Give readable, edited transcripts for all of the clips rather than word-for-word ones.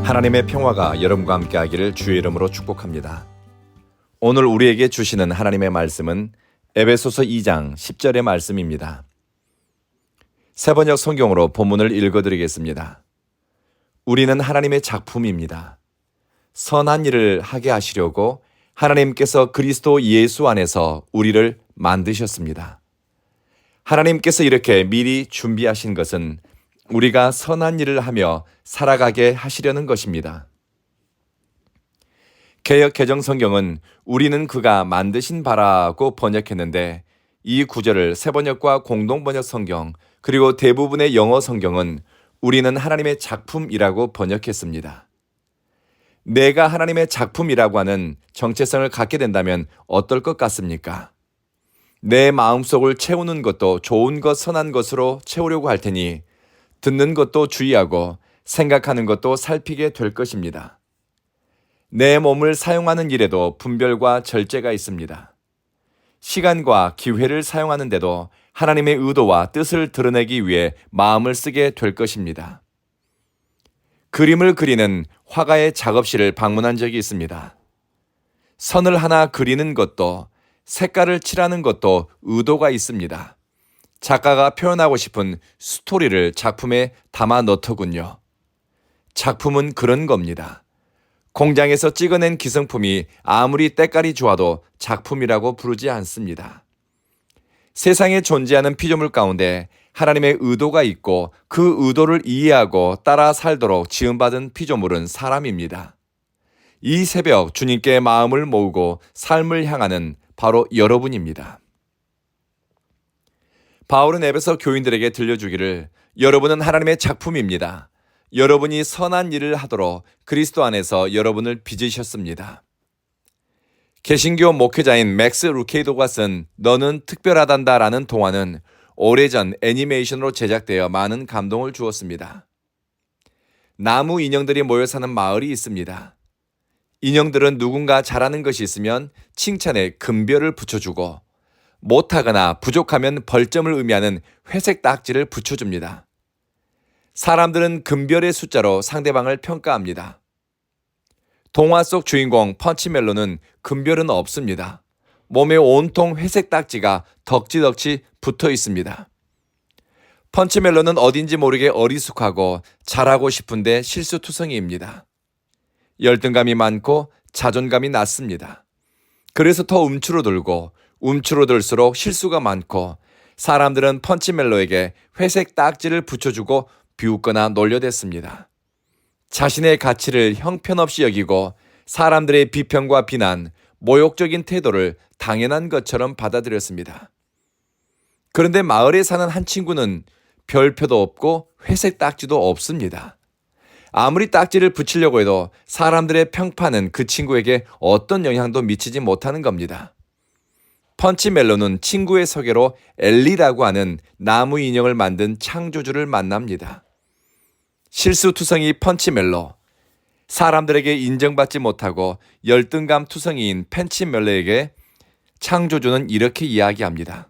하나님의 평화가 여러분과 함께 하기를 주의 이름으로 축복합니다. 오늘 우리에게 주시는 하나님의 말씀은 에베소서 2장 10절의 말씀입니다. 세번역 성경으로 본문을 읽어드리겠습니다. 우리는 하나님의 작품입니다. 선한 일을 하게 하시려고 하나님께서 그리스도 예수 안에서 우리를 만드셨습니다. 하나님께서 이렇게 미리 준비하신 것은 우리가 선한 일을 하며 살아가게 하시려는 것입니다. 개역 개정 성경은 우리는 그가 만드신 바라고 번역했는데 이 구절을 세번역과 공동번역 성경 그리고 대부분의 영어 성경은 우리는 하나님의 작품이라고 번역했습니다. 내가 하나님의 작품이라고 하는 정체성을 갖게 된다면 어떨 것 같습니까? 내 마음속을 채우는 것도 좋은 것 선한 것으로 채우려고 할 테니 듣는 것도 주의하고 생각하는 것도 살피게 될 것입니다. 내 몸을 사용하는 일에도 분별과 절제가 있습니다. 시간과 기회를 사용하는 데도 하나님의 의도와 뜻을 드러내기 위해 마음을 쓰게 될 것입니다. 그림을 그리는 화가의 작업실을 방문한 적이 있습니다. 선을 하나 그리는 것도 색깔을 칠하는 것도 의도가 있습니다. 작가가 표현하고 싶은 스토리를 작품에 담아 넣더군요. 작품은 그런 겁니다. 공장에서 찍어낸 기성품이 아무리 때깔이 좋아도 작품이라고 부르지 않습니다. 세상에 존재하는 피조물 가운데 하나님의 의도가 있고 그 의도를 이해하고 따라 살도록 지음받은 피조물은 사람입니다. 이 새벽 주님께 마음을 모으고 삶을 향하는 바로 여러분입니다. 바울은 에베소 교인들에게 들려주기를 여러분은 하나님의 작품입니다. 여러분이 선한 일을 하도록 그리스도 안에서 여러분을 빚으셨습니다. 개신교 목회자인 맥스 루케이도가 쓴 너는 특별하단다 라는 동화는 오래전 애니메이션으로 제작되어 많은 감동을 주었습니다. 나무 인형들이 모여 사는 마을이 있습니다. 인형들은 누군가 잘하는 것이 있으면 칭찬에 금별을 붙여주고 못하거나 부족하면 벌점을 의미하는 회색 딱지를 붙여줍니다. 사람들은 금별의 숫자로 상대방을 평가합니다. 동화 속 주인공 펀치멜로는 금별은 없습니다. 몸에 온통 회색 딱지가 덕지덕지 붙어 있습니다. 펀치멜로는 어딘지 모르게 어리숙하고 잘하고 싶은데 실수투성이입니다. 열등감이 많고 자존감이 낮습니다. 그래서 더 움츠러들고 움츠러들수록 실수가 많고 사람들은 펀치멜로에게 회색 딱지를 붙여주고 비웃거나 놀려댔습니다. 자신의 가치를 형편없이 여기고 사람들의 비평과 비난, 모욕적인 태도를 당연한 것처럼 받아들였습니다. 그런데 마을에 사는 한 친구는 별표도 없고 회색 딱지도 없습니다. 아무리 딱지를 붙이려고 해도 사람들의 평판은 그 친구에게 어떤 영향도 미치지 못하는 겁니다. 펀치멜로는 친구의 소개로 엘리라고 하는 나무 인형을 만든 창조주를 만납니다. 실수투성이 펀치멜로, 사람들에게 인정받지 못하고 열등감 투성이인 펜치멜로에게 창조주는 이렇게 이야기합니다.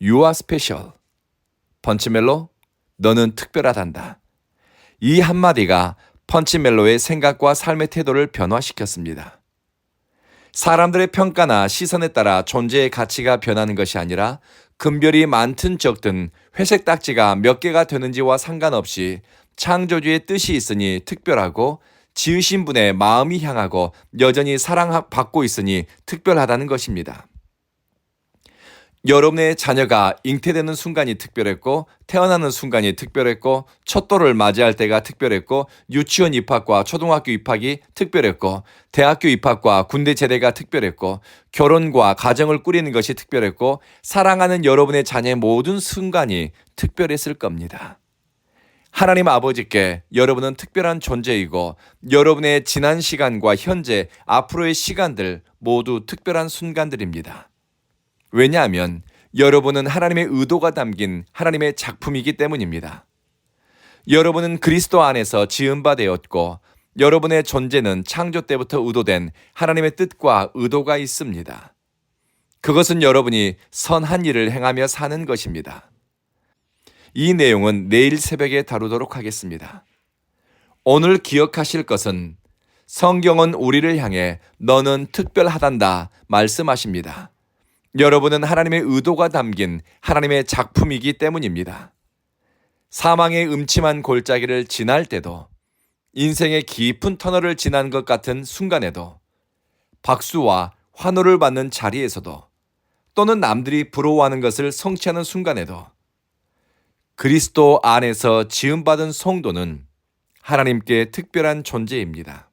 You are special. 펀치멜로, 너는 특별하단다. 이 한마디가 펀치멜로의 생각과 삶의 태도를 변화시켰습니다. 사람들의 평가나 시선에 따라 존재의 가치가 변하는 것이 아니라 금별이 많든 적든 회색 딱지가 몇 개가 되는지와 상관없이 창조주의 뜻이 있으니 특별하고 지으신 분의 마음이 향하고 여전히 사랑받고 있으니 특별하다는 것입니다. 여러분의 자녀가 잉태되는 순간이 특별했고 태어나는 순간이 특별했고 첫돌을 맞이할 때가 특별했고 유치원 입학과 초등학교 입학이 특별했고 대학교 입학과 군대 제대가 특별했고 결혼과 가정을 꾸리는 것이 특별했고 사랑하는 여러분의 자녀의 모든 순간이 특별했을 겁니다. 하나님 아버지께 여러분은 특별한 존재이고 여러분의 지난 시간과 현재, 앞으로의 시간들 모두 특별한 순간들입니다. 왜냐하면 여러분은 하나님의 의도가 담긴 하나님의 작품이기 때문입니다. 여러분은 그리스도 안에서 지은 바 되었고 여러분의 존재는 창조 때부터 의도된 하나님의 뜻과 의도가 있습니다. 그것은 여러분이 선한 일을 행하며 사는 것입니다. 이 내용은 내일 새벽에 다루도록 하겠습니다. 오늘 기억하실 것은 성경은 우리를 향해 너는 특별하단다 말씀하십니다. 여러분은 하나님의 의도가 담긴 하나님의 작품이기 때문입니다. 사망의 음침한 골짜기를 지날 때도, 인생의 깊은 터널을 지난 것 같은 순간에도, 박수와 환호를 받는 자리에서도, 또는 남들이 부러워하는 것을 성취하는 순간에도, 그리스도 안에서 지음받은 성도는 하나님께 특별한 존재입니다.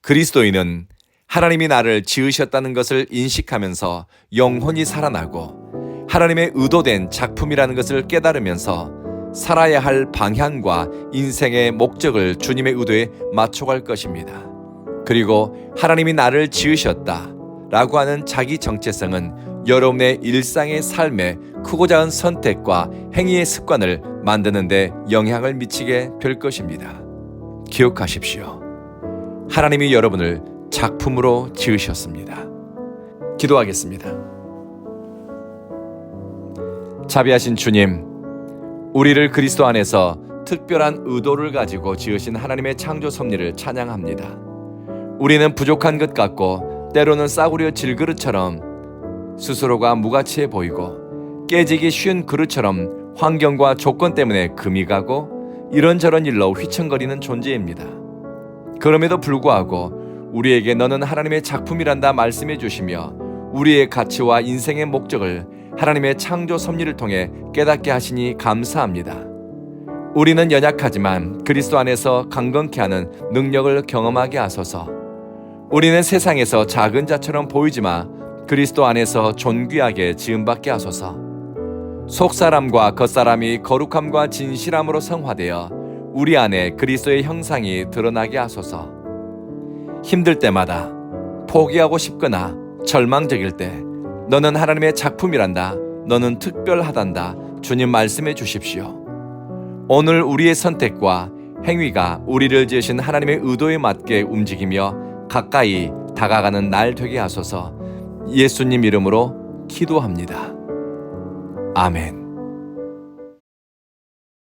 그리스도인은 하나님이 나를 지으셨다는 것을 인식하면서 영혼이 살아나고 하나님의 의도된 작품이라는 것을 깨달으면서 살아야 할 방향과 인생의 목적을 주님의 의도에 맞춰갈 것입니다. 그리고 하나님이 나를 지으셨다 라고 하는 자기 정체성은 여러분의 일상의 삶에 크고 작은 선택과 행위의 습관을 만드는 데 영향을 미치게 될 것입니다. 기억하십시오. 하나님이 여러분을 작품으로 지으셨습니다. 기도하겠습니다. 자비하신 주님, 우리를 그리스도 안에서 특별한 의도를 가지고 지으신 하나님의 창조 섭리를 찬양합니다. 우리는 부족한 것 같고 때로는 싸구려 질그릇처럼 스스로가 무가치해 보이고 깨지기 쉬운 그릇처럼 환경과 조건 때문에 금이 가고 이런저런 일로 휘청거리는 존재입니다. 그럼에도 불구하고 우리에게 너는 하나님의 작품이란다 말씀해 주시며 우리의 가치와 인생의 목적을 하나님의 창조 섭리를 통해 깨닫게 하시니 감사합니다. 우리는 연약하지만 그리스도 안에서 강건케 하는 능력을 경험하게 하소서. 우리는 세상에서 작은 자처럼 보이지만 그리스도 안에서 존귀하게 지음받게 하소서. 속사람과 겉사람이 거룩함과 진실함으로 성화되어 우리 안에 그리스도의 형상이 드러나게 하소서. 힘들 때마다, 포기하고 싶거나 절망적일 때 너는 하나님의 작품이란다, 너는 특별하단다 주님 말씀해 주십시오. 오늘 우리의 선택과 행위가 우리를 지으신 하나님의 의도에 맞게 움직이며 가까이 다가가는 날 되게 하소서. 예수님 이름으로 기도합니다. 아멘.